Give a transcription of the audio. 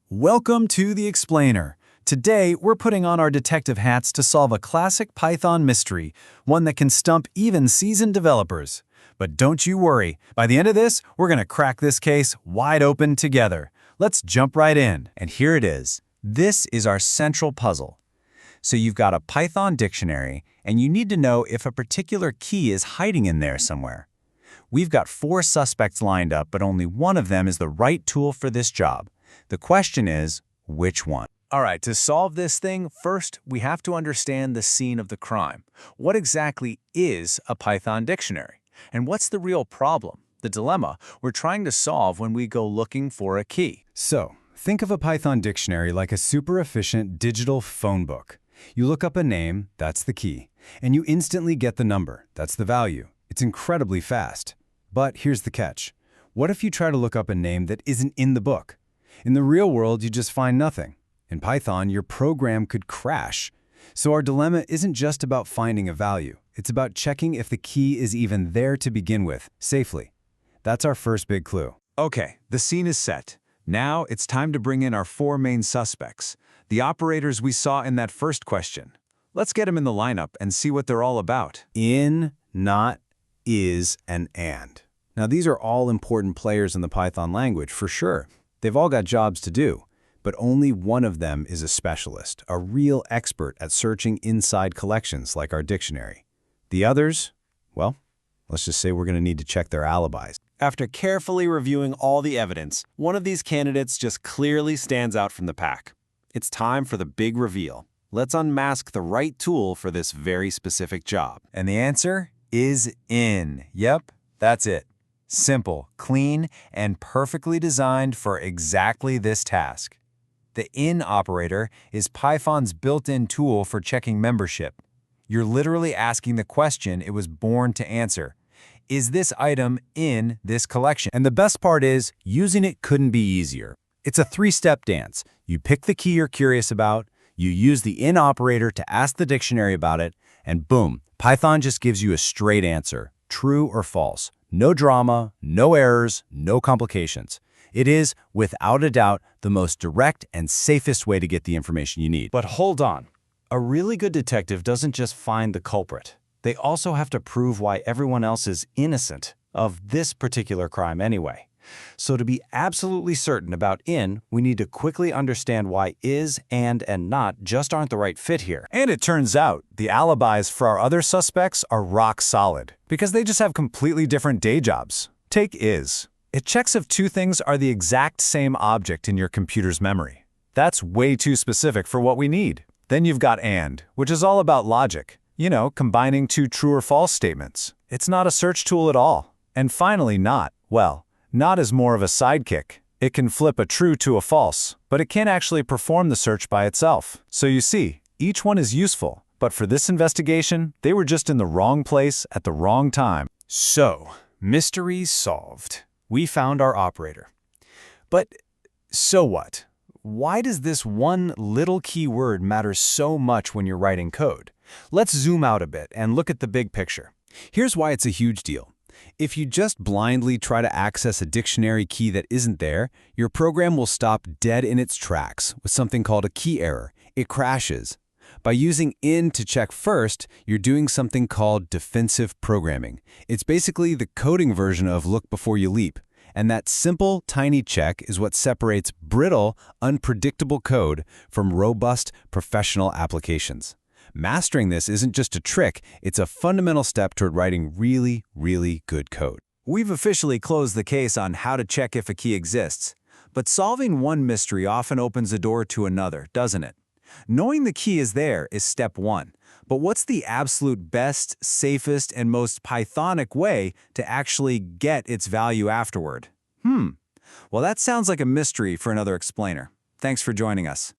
Welcome to The Explainer. Today, we're putting on our detective hats to solve a classic Python mystery, one that can stump even seasoned developers. But don't you worry, by the end of this, we're going to crack this case wide open together. Let's jump right in. And here it is. This is our central puzzle. So you've got a Python dictionary, and you need to know if a particular key is hiding in there somewhere. We've got 4 suspects lined up, but only one of them is the right tool for this job. The question is, which one? All right, to solve this thing, first, we have to understand the scene of the crime. What exactly is a Python dictionary? And what's the real problem, the dilemma we're trying to solve when we go looking for a key? So, think of a Python dictionary like a super efficient digital phone book. You look up a name, that's the key, and you instantly get the number, that's the value. It's incredibly fast. But here's the catch. What if you try to look up a name that isn't in the book? In the real world, you just find nothing. In Python, your program could crash. So our dilemma isn't just about finding a value. It's about checking if the key is even there to begin with, safely. That's our first big clue. Okay, the scene is set. Now it's time to bring in our 4 main suspects, the operators we saw in that first question. Let's get them in the lineup and see what they're all about. In, not, is, and. Now these are all important players in the Python language, for sure. They've all got jobs to do, but only one of them is a specialist, a real expert at searching inside collections like our dictionary. The others, well, let's just say we're going to need to check their alibis. After carefully reviewing all the evidence, one of these candidates just clearly stands out from the pack. It's time for the big reveal. Let's unmask the right tool for this very specific job. And the answer is in. Yep, that's it. Simple, clean, and perfectly designed for exactly this task. The in operator is Python's built-in tool for checking membership. You're literally asking the question it was born to answer. Is this item in this collection? And the best part is, using it couldn't be easier. It's a 3-step dance. You pick the key you're curious about, you use the in operator to ask the dictionary about it, and boom, Python just gives you a straight answer, true or false. No drama, no errors, no complications. It is, without a doubt, the most direct and safest way to get the information you need. But hold on. A really good detective doesn't just find the culprit. They also have to prove why everyone else is innocent of this particular crime anyway. So to be absolutely certain about in, we need to quickly understand why is, and not just aren't the right fit here. And it turns out the alibis for our other suspects are rock solid, because they just have completely different day jobs. Take is. It checks if 2 things are the exact same object in your computer's memory. That's way too specific for what we need. Then you've got and, which is all about logic. You know, combining 2 true or false statements. It's not a search tool at all. And finally, not. Well, not is more of a sidekick. It can flip a true to a false, but it can't actually perform the search by itself. So you see, each one is useful, but for this investigation, they were just in the wrong place at the wrong time. So, mystery solved. We found our operator. But so what? Why does this one little keyword matter so much when you're writing code? Let's zoom out a bit and look at the big picture. Here's why it's a huge deal. If you just blindly try to access a dictionary key that isn't there, your program will stop dead in its tracks with something called a key error. It crashes. By using in to check first, you're doing something called defensive programming. It's basically the coding version of look before you leap. And that simple, tiny check is what separates brittle, unpredictable code from robust, professional applications. Mastering this isn't just a trick, it's a fundamental step toward writing really, really good code. We've officially closed the case on how to check if a key exists. But solving one mystery often opens a door to another, doesn't it? Knowing the key is there is step 1. But what's the absolute best, safest, and most Pythonic way to actually get its value afterward? Well, that sounds like a mystery for another explainer. Thanks for joining us.